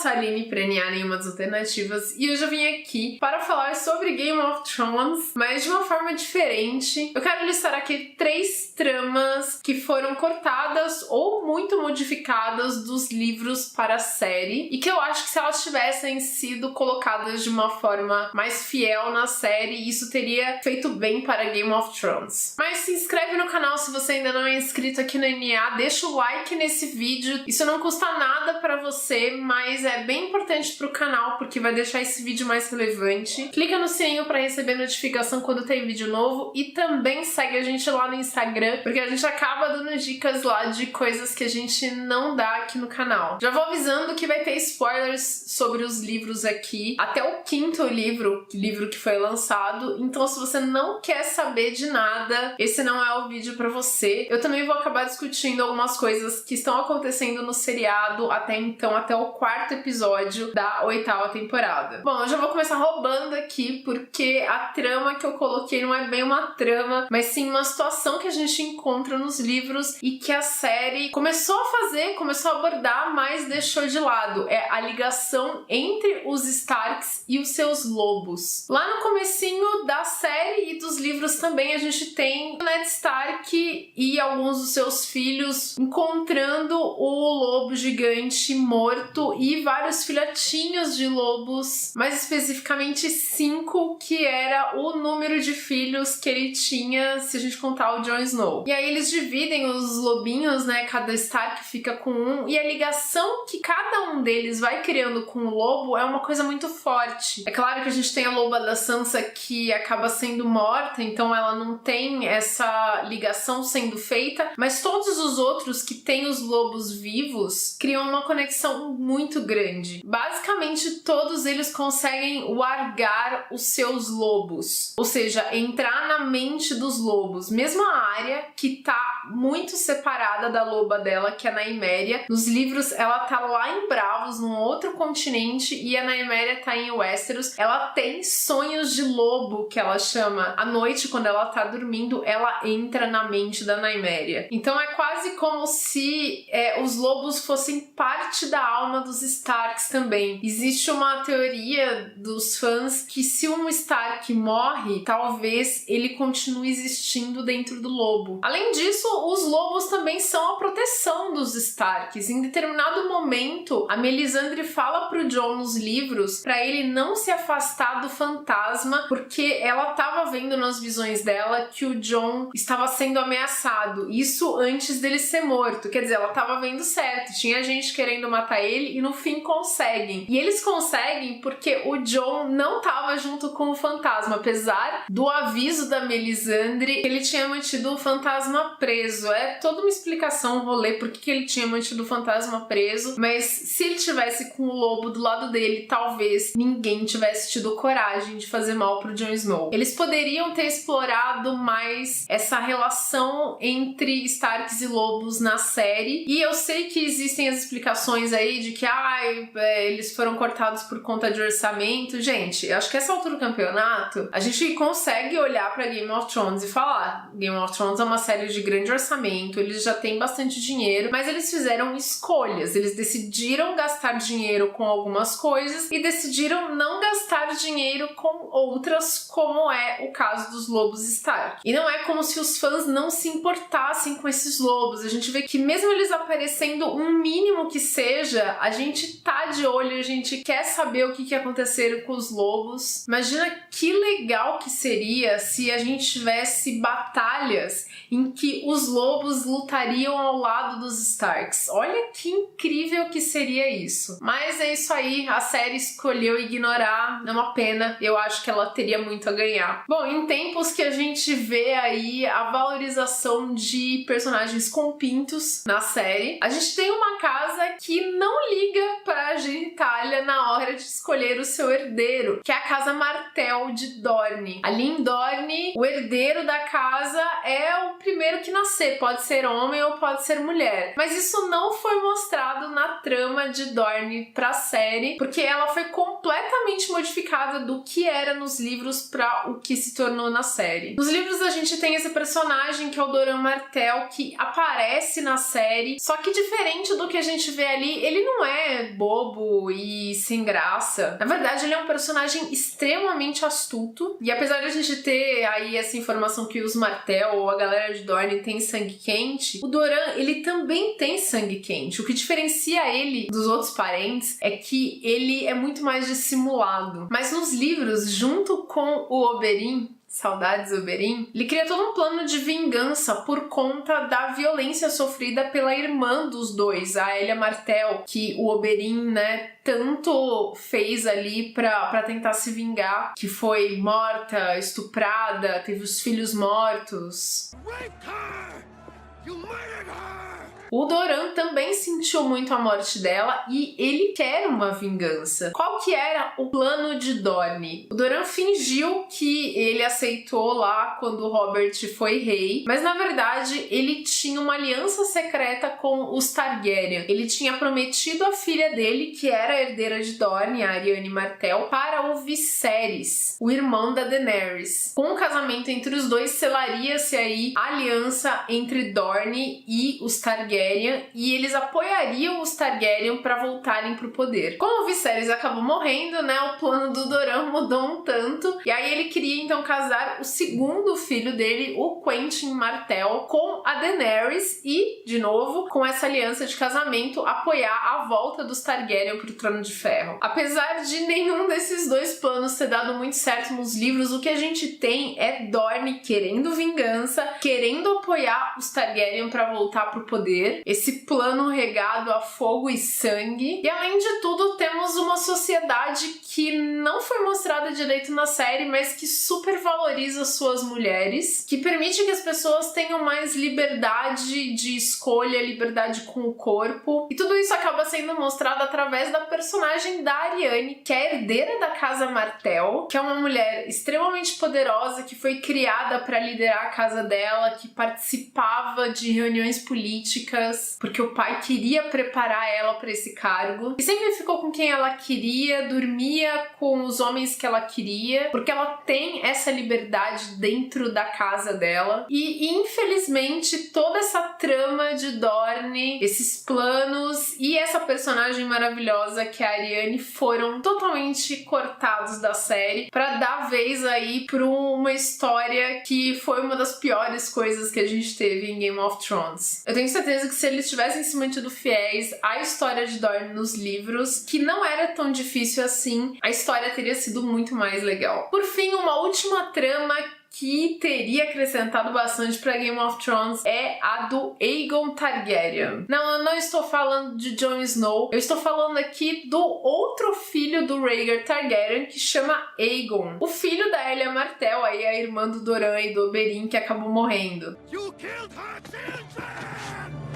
a Aline Preniar Nenhuma das Alternativas e hoje eu vim aqui para falar sobre Game of Thrones, mas de uma forma diferente. Eu quero listar aqui 3 tramas que foram cortadas ou muito modificadas dos livros para a série e que eu acho que se elas tivessem sido colocadas de uma forma mais fiel na série, isso teria feito bem para Game of Thrones. Mas se inscreve no canal se você ainda não é inscrito aqui no NA, deixa o like nesse vídeo, isso não custa nada para você, mas é bem importante pro canal porque vai deixar esse vídeo mais relevante. Clica no sininho para receber notificação quando tem vídeo novo e também segue a gente lá no Instagram, porque a gente acaba dando dicas lá de coisas que a gente não dá aqui no canal. Já vou avisando que vai ter spoilers sobre os livros aqui, até o 5º livro que foi lançado, então se você não quer saber de nada, esse não é o vídeo pra você. Eu também vou acabar discutindo algumas coisas que estão acontecendo no seriado até então, até o 4º episódio da 8ª temporada. Bom, eu já vou começar roubando aqui, porque a trama que eu coloquei não é bem uma trama, mas sim uma situação que a gente encontra nos livros e que a série começou a abordar, mas deixou de lado. É a ligação entre os Starks e os seus lobos. Lá no comecinho da série e dos livros também a gente tem o Ned Stark e alguns dos seus filhos encontrando o lobo gigante morto e vários filhotinhos de lobos, mais especificamente 5, que era o número de filhos que ele tinha se a gente contar o Jon Snow. E aí eles dividem os lobinhos, né? Cada Stark fica com um, e a ligação que cada um deles vai criando com o lobo é uma coisa muito forte. É claro que a gente tem a loba da Sansa que acaba sendo morta, então ela não tem essa ligação sendo feita, mas todos os outros que têm os lobos vivos criam uma conexão muito grande. Basicamente, todos eles conseguem wargar os seus lobos, ou seja, entrar na mente dos lobos. Mesmo a Arya, que tá muito separada da loba dela, que é a Nymeria. Nos livros, ela tá lá em Bravos, num outro continente, e a Nymeria tá em Westeros. Ela tem sonhos de lobo, que ela chama. À noite, quando ela tá dormindo, ela entra na mente da Nymeria. Então é quase como se os lobos fossem parte da alma dos Starks também. Existe uma teoria dos fãs que se um Stark morre, talvez ele continue existindo dentro do lobo. Além disso, os lobos também são a proteção dos Starks. Em determinado momento, a Melisandre fala pro Jon nos livros para ele não se afastar do fantasma, porque ela tava vendo nas visões dela que o Jon estava sendo ameaçado. Isso antes dele ser morto. Quer dizer, ela tava vendo certo. Tinha gente querendo matar ele e no fim conseguem. E eles conseguem porque o Jon não tava junto com o fantasma, apesar do aviso da Melisandre que ele tinha mantido o fantasma preso. É toda uma explicação, um rolê por que ele tinha mantido o fantasma preso, mas se ele tivesse com o lobo do lado dele, talvez ninguém tivesse tido coragem de fazer mal pro Jon Snow. Eles poderiam ter explorado mais essa relação entre Starks e lobos na série, e eu sei que existem as explicações aí de que eles foram cortados por conta de orçamento. Gente, acho que essa altura do campeonato a gente consegue olhar pra Game of Thrones e falar: Game of Thrones é uma série de grande orçamento, eles já têm bastante dinheiro, mas eles fizeram escolhas, eles decidiram gastar dinheiro com algumas coisas e decidiram não gastar dinheiro com outras, como é o caso dos lobos Stark. E não é como se os fãs não se importassem com esses lobos. A gente vê que mesmo eles aparecendo um mínimo que seja, a gente tá de olho, a gente quer saber o que aconteceu com os lobos. Imagina que legal que seria se a gente tivesse batalhas em que os lobos lutariam ao lado dos Starks. Olha que incrível que seria isso. Mas é isso aí, a série escolheu ignorar, é uma pena, eu acho que ela teria muito a ganhar. Bom, em tempos que a gente vê aí a valorização de personagens com pintos na série, a gente tem uma casa que não liga pra genitália na hora de escolher o seu herdeiro, que é a Casa Martell de Dorne. Ali em Dorne, o herdeiro da casa é o primeiro que nascer, pode ser homem ou pode ser mulher. Mas isso não foi mostrado na trama de Dorne pra série, porque ela foi completamente modificada do que era nos livros pra o que se tornou na série. Nos livros a gente tem esse personagem que é o Doran Martell, que aparece na série, só que diferente do que a gente vê ali, ele não é bobo e sem graça. Na verdade, ele é um personagem extremamente astuto, e apesar de a gente ter aí essa informação que os Martell ou a galera de Dorne tem sangue quente, o Doran, ele também tem sangue quente. O que diferencia ele dos outros parentes é que ele é muito mais dissimulado. Mas nos livros, junto com o Oberyn, saudades Oberyn, ele cria todo um plano de vingança por conta da violência sofrida pela irmã dos dois, a Elia Martell, que o Oberyn, né, tanto fez ali pra tentar se vingar, que foi morta, estuprada, teve os filhos mortos. O Doran também sentiu muito a morte dela e ele quer uma vingança. Qual que era o plano de Dorne? O Doran fingiu que ele aceitou lá quando o Robert foi rei, mas na verdade ele tinha uma aliança secreta com os Targaryen. Ele tinha prometido a filha dele, que era a herdeira de Dorne, a Arianne Martell, para o Viserys, o irmão da Daenerys. Com o casamento entre os dois, selaria-se aí a aliança entre Dorne e os Targaryen, e eles apoiariam os Targaryen para voltarem pro poder. Como o Viserys acabou morrendo, né, o plano do Doran mudou um tanto, e aí ele queria então casar o segundo filho dele, o Quentyn Martell, com a Daenerys e, de novo, com essa aliança de casamento, apoiar a volta dos Targaryen pro Trono de Ferro. Apesar de nenhum desses dois planos ter dado muito certo nos livros, o que a gente tem é Dorne querendo vingança, querendo apoiar os Targaryen para voltar pro poder, esse plano regado a fogo e sangue. E além de tudo, temos uma sociedade que não foi mostrada direito na série, mas que super valoriza suas mulheres, que permite que as pessoas tenham mais liberdade de escolha, liberdade com o corpo. E tudo isso acaba sendo mostrado através da personagem da Arianne, que é a herdeira da casa Martell, que é uma mulher extremamente poderosa, que foi criada para liderar a casa dela, que participava de reuniões políticas, porque o pai queria preparar ela para esse cargo, e sempre ficou com quem ela queria, dormia com os homens que ela queria, porque ela tem essa liberdade dentro da casa dela. E infelizmente toda essa trama de Dorne, esses planos e essa personagem maravilhosa que é a Arianne foram totalmente cortados da série para dar vez aí para uma história que foi uma das piores coisas que a gente teve em Game of Thrones. Eu tenho certeza que se eles tivessem se mantido fiéis à história de Dorne nos livros, que não era tão difícil assim, a história teria sido muito mais legal. Por fim, uma última trama que teria acrescentado bastante para Game of Thrones é a do Aegon Targaryen. Não, eu não estou falando de Jon Snow, eu estou falando aqui do outro filho do Rhaegar Targaryen, que chama Aegon, o filho da Elia Martell, aí a irmã do Doran e do Oberyn, que acabou morrendo.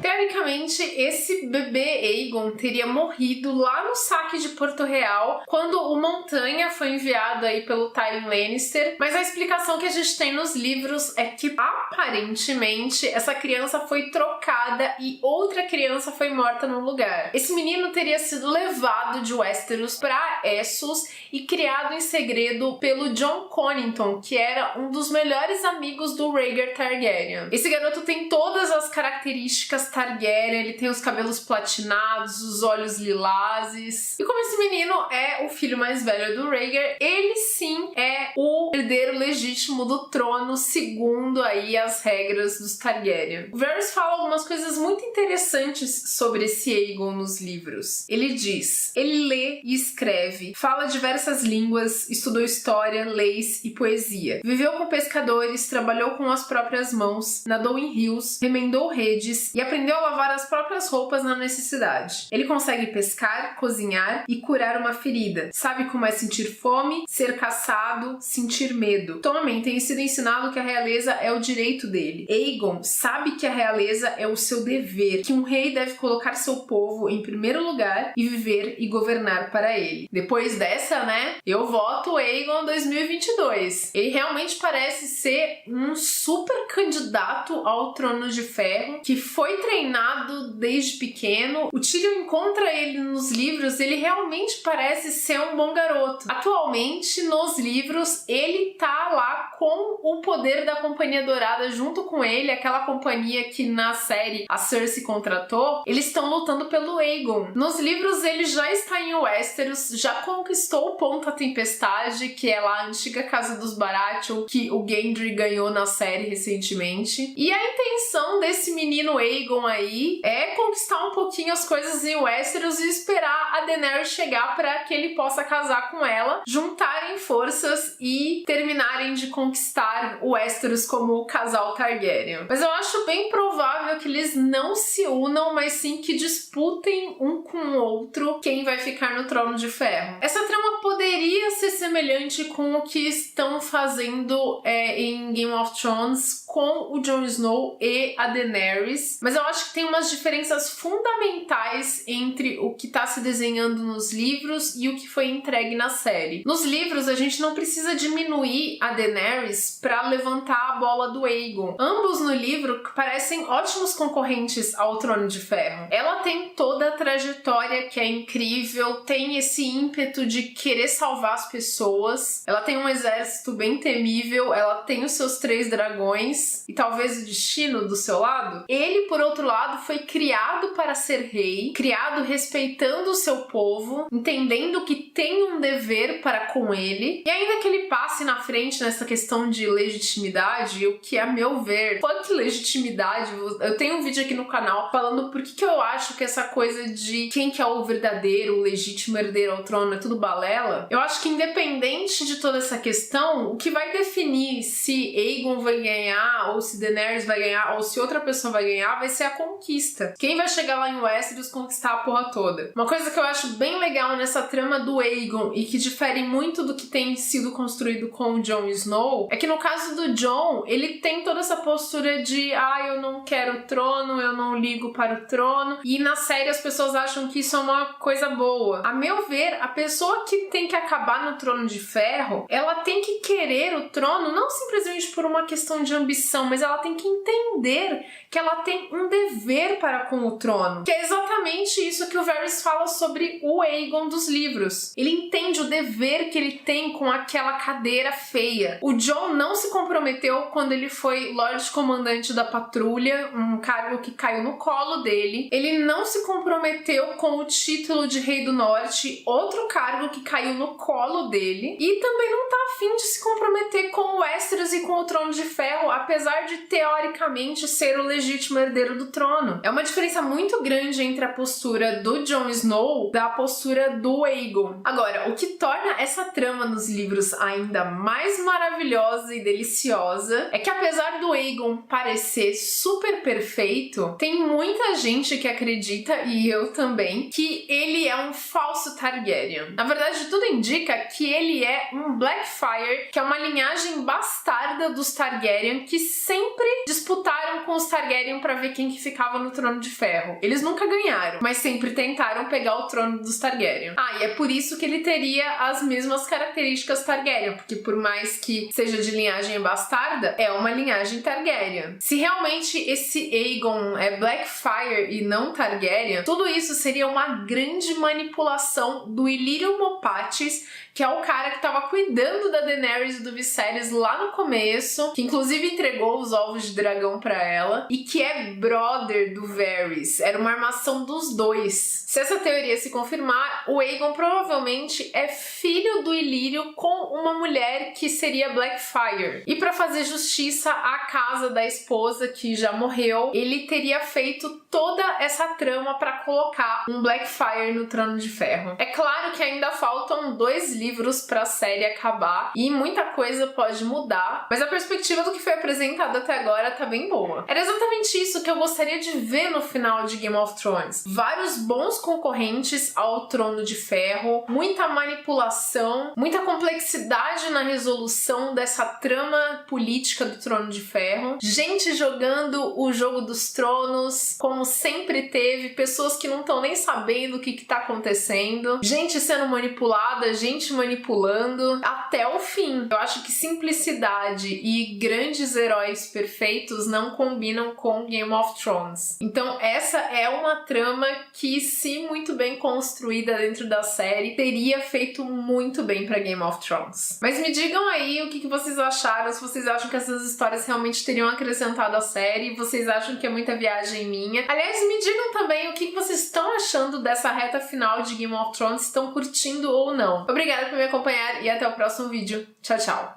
Teoricamente, esse bebê Aegon teria morrido lá no saque de Porto Real, quando o Montanha foi enviado aí pelo Tyrion Lannister, mas a explicação que a gente tem nos livros é que, aparentemente, essa criança foi trocada e outra criança foi morta no lugar. Esse menino teria sido levado de Westeros para Essos e criado em segredo pelo Jon Connington, que era um dos melhores amigos do Rhaegar Targaryen. Esse garoto tem todas as características Targaryen, ele tem os cabelos platinados, os olhos lilazes. E como esse menino é o filho mais velho do Rhaegar, ele sim é o herdeiro legítimo do trono, segundo aí as regras dos Targaryen. O Varys fala algumas coisas muito interessantes sobre esse Aegon nos livros. Ele diz: ele lê e escreve, fala diversas línguas, estudou história, leis e poesia. Viveu com pescadores, trabalhou com as próprias mãos, nadou em rios, remendou redes e aprendeu a lavar as próprias roupas na necessidade. Ele consegue pescar, cozinhar e curar uma ferida. Sabe como é sentir fome, ser caçado, sentir medo. Tommen tem sido ensinado que a realeza é o direito dele. Aegon sabe que a realeza é o seu dever, que um rei deve colocar seu povo em primeiro lugar e viver e governar para ele. Depois dessa, né, eu voto Aegon 2022. Ele realmente parece ser um super candidato ao Trono de Ferro, que foi treinado desde pequeno. O Tyrion encontra ele nos livros, ele realmente parece ser um bom garoto. Atualmente, nos livros, ele tá lá com o poder da Companhia Dourada junto com ele, aquela companhia que na série a Cersei contratou. Eles estão lutando pelo Aegon. Nos livros, ele já está em Westeros, já conquistou o Ponto da Tempestade, que é lá a antiga Casa dos Baratheon, que o Gendry ganhou na série recentemente. E a intenção desse menino Aegon aí é conquistar um pouquinho as coisas em Westeros e esperar a Daenerys chegar para que ele possa casar com ela, juntarem forças e terminarem de conquistar o Westeros como o casal Targaryen. Mas eu acho bem provável que eles não se unam, mas sim que disputem um com o outro quem vai ficar no Trono de Ferro. Essa trama poderia ser semelhante com o que estão fazendo em Game of Thrones com o Jon Snow e a Daenerys, mas eu acho que tem umas diferenças fundamentais entre o que está se desenhando nos livros e o que foi entregue na série. Nos livros, a gente não precisa diminuir a Daenerys para levantar a bola do Aegon. Ambos no livro parecem ótimos concorrentes ao Trono de Ferro. Ela tem toda a trajetória que é incrível, tem esse ímpeto de querer salvar as pessoas, ela tem um exército bem temível, ela tem os seus 3 dragões e talvez o destino do seu lado. Ele, por outro lado, foi criado para ser rei, criado respeitando o seu povo, entendendo que tem um dever para com ele, e ainda que ele passe na frente nessa questão de legitimidade, o que a meu ver, fuck legitimidade, eu tenho um vídeo aqui no canal falando por que eu acho que essa coisa de quem que é o verdadeiro, o legítimo herdeiro ao trono é tudo balela. Eu acho que independente de toda essa questão, o que vai definir se Aegon vai ganhar, ou se Daenerys vai ganhar, ou se outra pessoa vai ganhar, vai ser a conquista. Quem vai chegar lá em Westeros conquistar a porra toda. Uma coisa que eu acho bem legal nessa trama do Aegon e que difere muito do que tem sido construído com o Jon Snow é que no caso do Jon, ele tem toda essa postura de eu não quero o trono, eu não ligo para o trono, e na série as pessoas acham que isso é uma coisa boa. A meu ver, a pessoa que tem que acabar no Trono de Ferro, ela tem que querer o trono não simplesmente por uma questão de ambição, mas ela tem que entender que ela tem um dever para com o trono, que é exatamente isso que o Varys fala sobre o Aegon dos livros. Ele entende o dever que ele tem com aquela cadeira feia. O Jon não se comprometeu quando ele foi Lorde Comandante da Patrulha, um cargo que caiu no colo dele. Ele não se comprometeu com o título de Rei do Norte, outro cargo que caiu no colo dele. E também não tá afim de se comprometer com o Westeros e com o Trono de Ferro, apesar de teoricamente ser o legítimo herdeiro do trono. É uma diferença muito grande entre a postura do Jon Snow da postura do Aegon. Agora, o que torna essa trama nos livros ainda mais maravilhosa e deliciosa é que apesar do Aegon parecer super perfeito, tem muita gente que acredita, e eu também, que ele é um falso Targaryen. Na verdade, tudo indica que ele é um Blackfyre, que é uma linhagem bastarda dos Targaryen que sempre disputaram com os Targaryen para ver quem que ficava no Trono de Ferro. Eles nunca ganharam, mas sempre tentaram pegar o trono dos Targaryen. E é por isso que ele teria as mesmas características Targaryen, porque por mais que seja de linhagem bastarda, é uma linhagem Targaryen. Se realmente esse Aegon é Blackfyre e não Targaryen, tudo isso seria uma grande manipulação do Illyrio Mopatis, que é o cara que tava cuidando da Daenerys e do Viserys lá no começo, que inclusive entregou os ovos de dragão pra ela, e que é brother do Varys. Era uma armação dos dois. Se essa teoria se confirmar, o Aegon provavelmente é filho do Illyrio com uma mulher que seria Blackfyre. E pra fazer justiça à casa da esposa que já morreu, ele teria feito toda essa trama pra colocar um Blackfyre no Trono de Ferro. É claro que ainda faltam 2 livros livros pra série acabar e muita coisa pode mudar, mas a perspectiva do que foi apresentado até agora tá bem boa. Era exatamente isso que eu gostaria de ver no final de Game of Thrones. Vários bons concorrentes ao Trono de Ferro, muita manipulação, muita complexidade na resolução dessa trama política do Trono de Ferro, gente jogando o jogo dos tronos, como sempre teve, pessoas que não estão nem sabendo o que tá acontecendo, gente sendo manipulada, gente manipulando, até o fim. Eu acho que simplicidade e grandes heróis perfeitos não combinam com Game of Thrones. Então essa é uma trama que, se muito bem construída dentro da série, teria feito muito bem pra Game of Thrones. Mas me digam aí o que vocês acharam, se vocês acham que essas histórias realmente teriam acrescentado à série, vocês acham que é muita viagem minha. Aliás, me digam também o que vocês estão achando dessa reta final de Game of Thrones, se estão curtindo ou não. Obrigada por me acompanhar e até o próximo vídeo. Tchau, tchau!